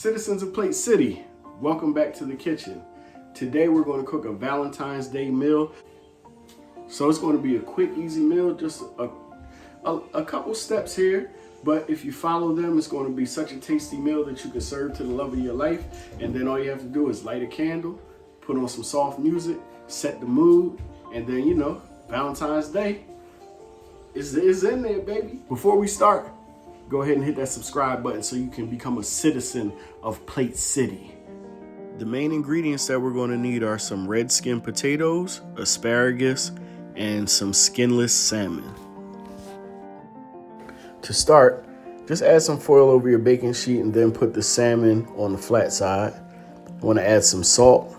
Citizens of Plate City, welcome back to the kitchen. Today we're going to cook a Valentine's Day meal. So it's going to be a quick, easy meal, just a couple steps here. But if you follow them, it's going to be such a tasty meal that you can serve to the love of your life. And then all you have to do is light a candle, put on some soft music, set the mood, and then, you know, Valentine's Day is in there, baby. Before we start, go ahead and hit that subscribe button so you can become a citizen of Plate City. The main ingredients that we're going to need are some red skin potatoes, asparagus, and some skinless salmon. To start, just add some foil over your baking sheet and then put the salmon on the flat side. You want to add some salt,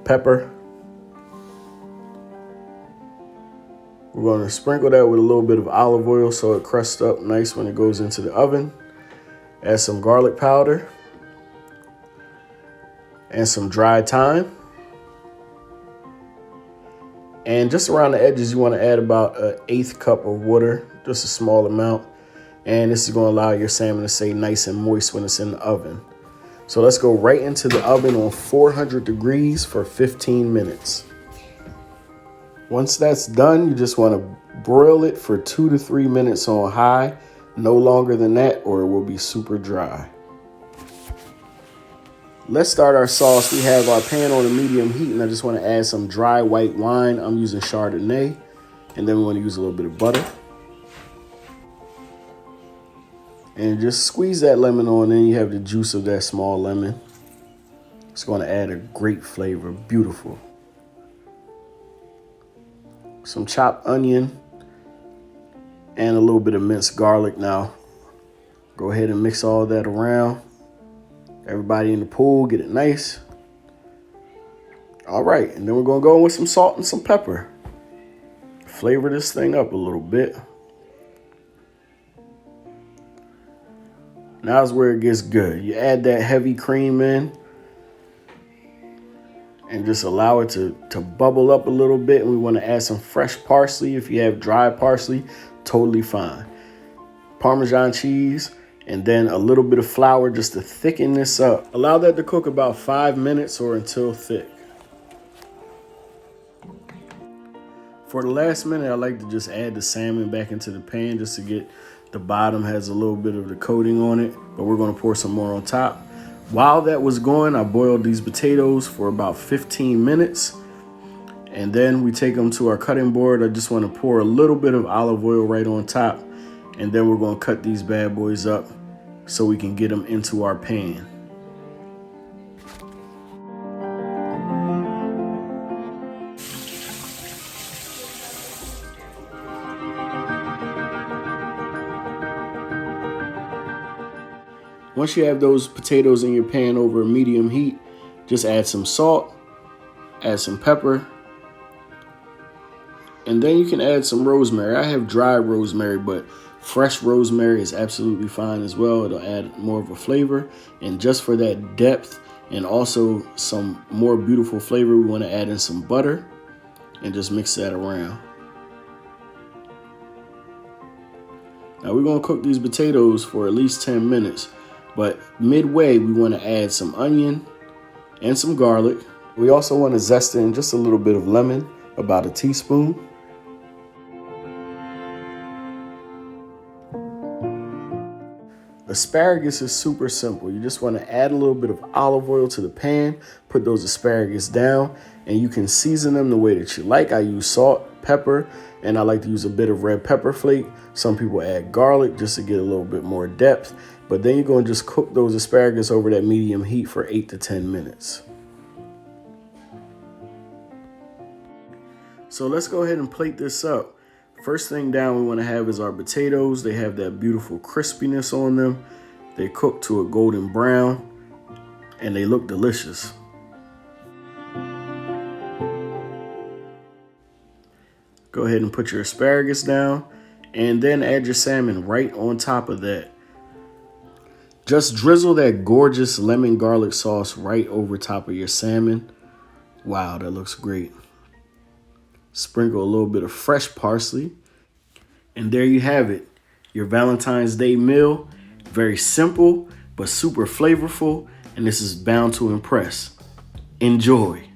pepper. We're going to sprinkle that with a little bit of olive oil so it crusts up nice when it goes into the oven. Add some garlic powder and some dried thyme. And just around the edges, you want to add about an 1/8 cup of water, just a small amount. And this is going to allow your salmon to stay nice and moist when it's in the oven. So let's go right into the oven on 400 degrees for 15 minutes. Once that's done, you just want to broil it for 2 to 3 minutes on high, no longer than that, or it will be super dry. Let's start our sauce. We have our pan on a medium heat, and I just want to add some dry white wine. I'm using Chardonnay, and then we want to use a little bit of butter. And just squeeze that lemon on in. You have the juice of that small lemon. It's going to add a great flavor, beautiful. Some chopped onion and a little bit of minced garlic. Now, go ahead and mix all that around. Everybody in the pool, get it nice. All right, and then we're gonna go in with some salt and some pepper. Flavor this thing up a little bit. Now's where it gets good. You add that heavy cream in and just allow it to bubble up a little bit. And we want to add some fresh parsley. If you have dry parsley, totally fine. Parmesan cheese, and then a little bit of flour just to thicken this up. Allow that to cook about 5 minutes or until thick. For the last minute, I like to just add the salmon back into the pan just to get the bottom has a little bit of the coating on it, but we're going to pour some more on top. While that was going, I boiled these potatoes for about 15 minutes. And then we take them to our cutting board. I just want to pour a little bit of olive oil right on top. And then we're going to cut these bad boys up so we can get them into our pan. Once you have those potatoes in your pan over a medium heat, just add some salt, add some pepper, and then you can add some rosemary. I have dry rosemary, but fresh rosemary is absolutely fine as well. It'll add more of a flavor. And just for that depth and also some more beautiful flavor, we want to add in some butter and just mix that around. Now we're going to cook these potatoes for at least 10 minutes. But midway, we want to add some onion and some garlic. We also want to zest in just a little bit of lemon, about a teaspoon. Asparagus is super simple. You just want to add a little bit of olive oil to the pan, put those asparagus down, and you can season them the way that you like. I use salt, pepper, and I like to use a bit of red pepper flake. Some people add garlic just to get a little bit more depth. But then you're going to just cook those asparagus over that medium heat for 8 to 10 minutes. So let's go ahead and plate this up. First thing down we want to have is our potatoes. They have that beautiful crispiness on them. They cook to a golden brown and they look delicious. Go ahead and put your asparagus down and then add your salmon right on top of that. Just drizzle that gorgeous lemon garlic sauce right over top of your salmon. Wow, that looks great. Sprinkle a little bit of fresh parsley. And there you have it, your Valentine's Day meal. Very simple, but super flavorful, and this is bound to impress. Enjoy.